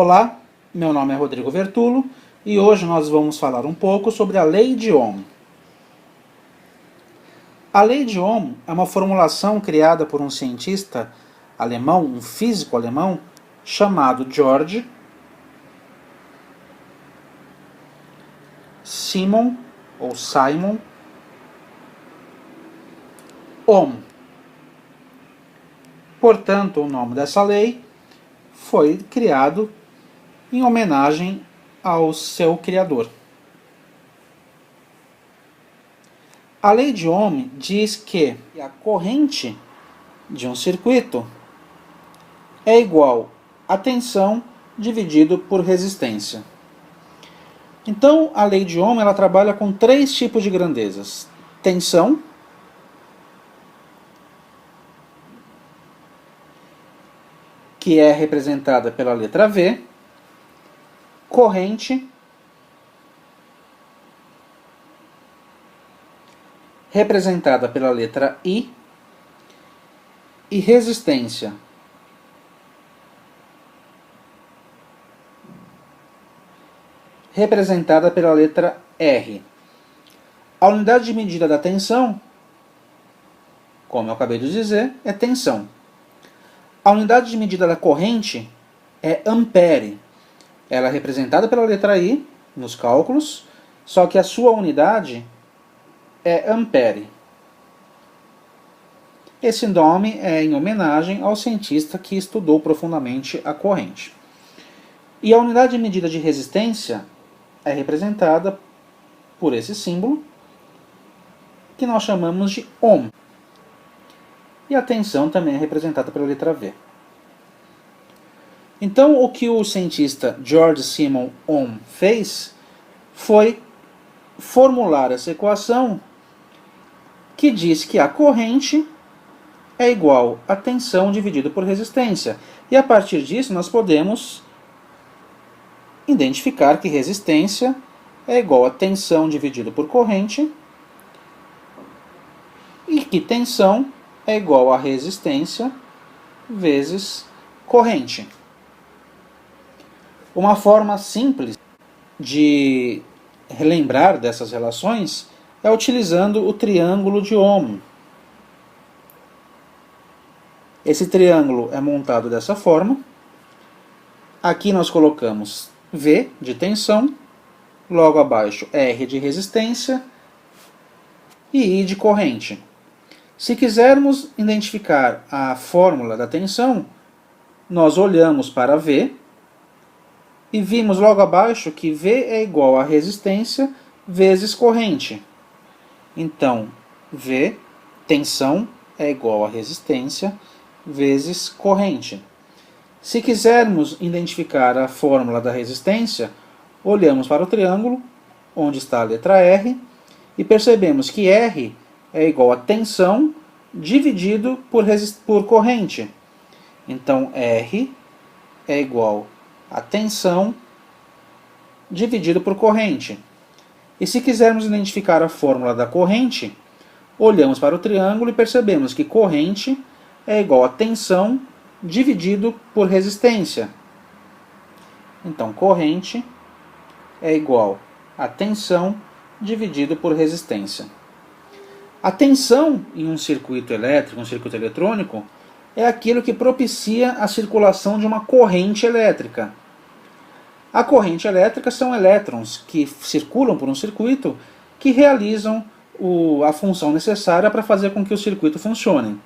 Olá, meu nome é Rodrigo Vertulo e hoje nós vamos falar um pouco sobre a Lei de Ohm. A Lei de Ohm é uma formulação criada por um cientista alemão, um físico alemão, chamado George Simon Ohm. Portanto, o nome dessa lei foi criado em homenagem ao seu criador. A lei de Ohm diz que a corrente de um circuito é igual a tensão dividido por resistência. Então, a lei de Ohm ela trabalha com três tipos de grandezas: tensão, que é representada pela letra V, corrente, representada pela letra I, e resistência, representada pela letra R. A unidade de medida da tensão, como eu acabei de dizer, é tensão. A unidade de medida da corrente é ampere. Ela é representada pela letra I nos cálculos, só que a sua unidade é ampere. Esse nome é em homenagem ao cientista que estudou profundamente a corrente. E a unidade de medida de resistência é representada por esse símbolo, que nós chamamos de ohm. E a tensão também é representada pela letra V. Então, o que o cientista George Simon Ohm fez foi formular essa equação que diz que a corrente é igual a tensão dividido por resistência. E a partir disso nós podemos identificar que resistência é igual a tensão dividido por corrente e que tensão é igual a resistência vezes corrente. Uma forma simples de relembrar dessas relações é utilizando o triângulo de Ohm. Esse triângulo é montado dessa forma. Aqui nós colocamos V de tensão, logo abaixo R de resistência e I de corrente. Se quisermos identificar a fórmula da tensão, nós olhamos para V e vimos logo abaixo que V é igual a resistência vezes corrente. Então, V, tensão, é igual a resistência vezes corrente. Se quisermos identificar a fórmula da resistência, olhamos para o triângulo, onde está a letra R, e percebemos que R é igual a tensão dividido por corrente. Então, R é igual a tensão dividido por corrente. E se quisermos identificar a fórmula da corrente, olhamos para o triângulo e percebemos que corrente é igual a tensão dividido por resistência. Então, corrente é igual a tensão dividido por resistência. A tensão em um circuito elétrico, um circuito eletrônico, é aquilo que propicia a circulação de uma corrente elétrica. A corrente elétrica são elétrons que circulam por um circuito que realizam a função necessária para fazer com que o circuito funcione.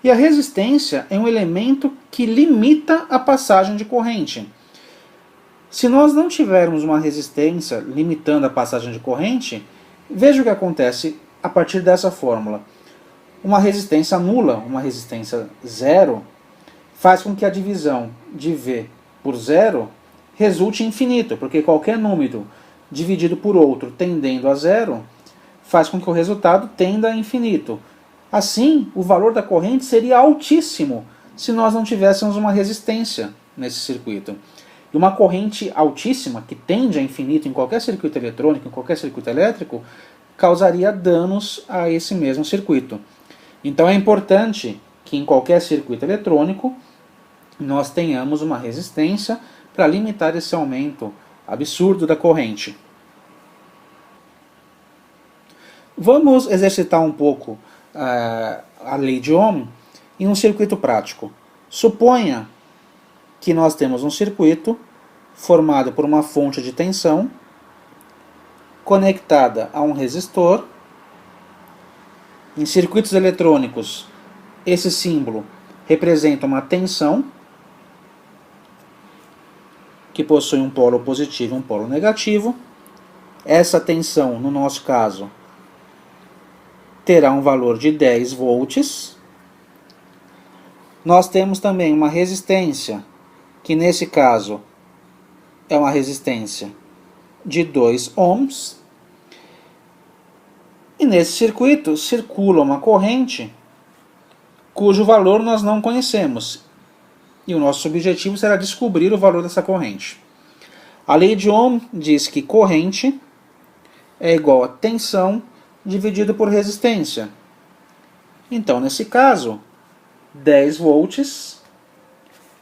E a resistência é um elemento que limita a passagem de corrente. Se nós não tivermos uma resistência limitando a passagem de corrente, veja o que acontece a partir dessa fórmula. Uma resistência nula, uma resistência zero, faz com que a divisão de V por zero resulte em infinito, porque qualquer número dividido por outro tendendo a zero faz com que o resultado tenda a infinito. Assim, o valor da corrente seria altíssimo se nós não tivéssemos uma resistência nesse circuito. E uma corrente altíssima, que tende a infinito em qualquer circuito eletrônico, em qualquer circuito elétrico, causaria danos a esse mesmo circuito. Então é importante que em qualquer circuito eletrônico nós tenhamos uma resistência para limitar esse aumento absurdo da corrente. Vamos exercitar um pouco a lei de Ohm em um circuito prático. Suponha que nós temos um circuito formado por uma fonte de tensão conectada a um resistor. Em circuitos eletrônicos, esse símbolo representa uma tensão que possui um polo positivo e um polo negativo. Essa tensão, no nosso caso, terá um valor de 10 volts. Nós temos também uma resistência, que nesse caso é uma resistência de 2 ohms. E nesse circuito circula uma corrente cujo valor nós não conhecemos. E o nosso objetivo será descobrir o valor dessa corrente. A lei de Ohm diz que corrente é igual a tensão dividido por resistência. Então, nesse caso, 10 volts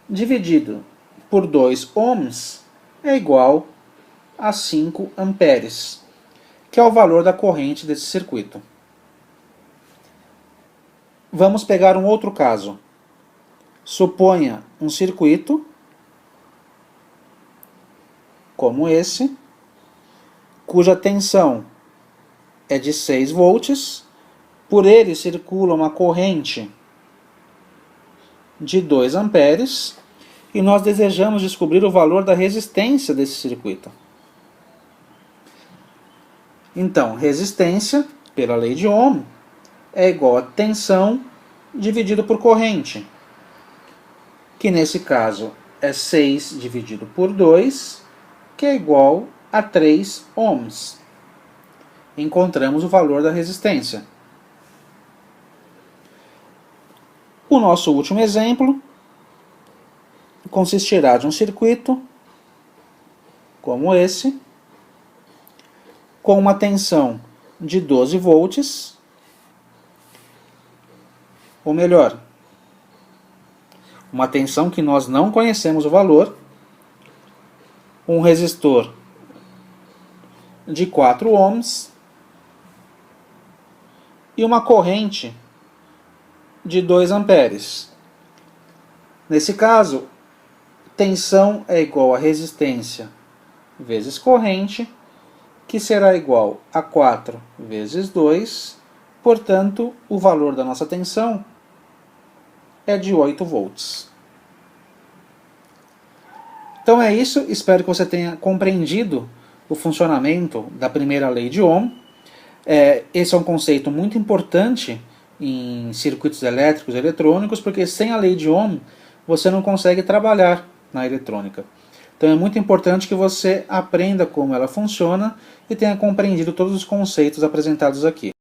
dividido por 2 ohms é igual a 5 amperes, que é o valor da corrente desse circuito. Vamos pegar um outro caso. Suponha um circuito como esse, cuja tensão é de 6 volts, por ele circula uma corrente de 2 amperes, e nós desejamos descobrir o valor da resistência desse circuito. Então, resistência, pela lei de Ohm, é igual a tensão dividido por corrente, que nesse caso é 6 dividido por 2, que é igual a 3 ohms. Encontramos o valor da resistência. O nosso último exemplo consistirá de um circuito como esse, com uma tensão de 12 volts, ou melhor, uma tensão que nós não conhecemos o valor, um resistor de 4 ohms e uma corrente de 2 amperes. Nesse caso, tensão é igual a resistência vezes corrente, que será igual a 4 vezes 2, portanto, o valor da nossa tensão é de 8 volts. Então é isso, espero que você tenha compreendido o funcionamento da primeira lei de Ohm. Esse é um conceito muito importante em circuitos elétricos e eletrônicos, porque sem a lei de Ohm você não consegue trabalhar na eletrônica. Então é muito importante que você aprenda como ela funciona e tenha compreendido todos os conceitos apresentados aqui.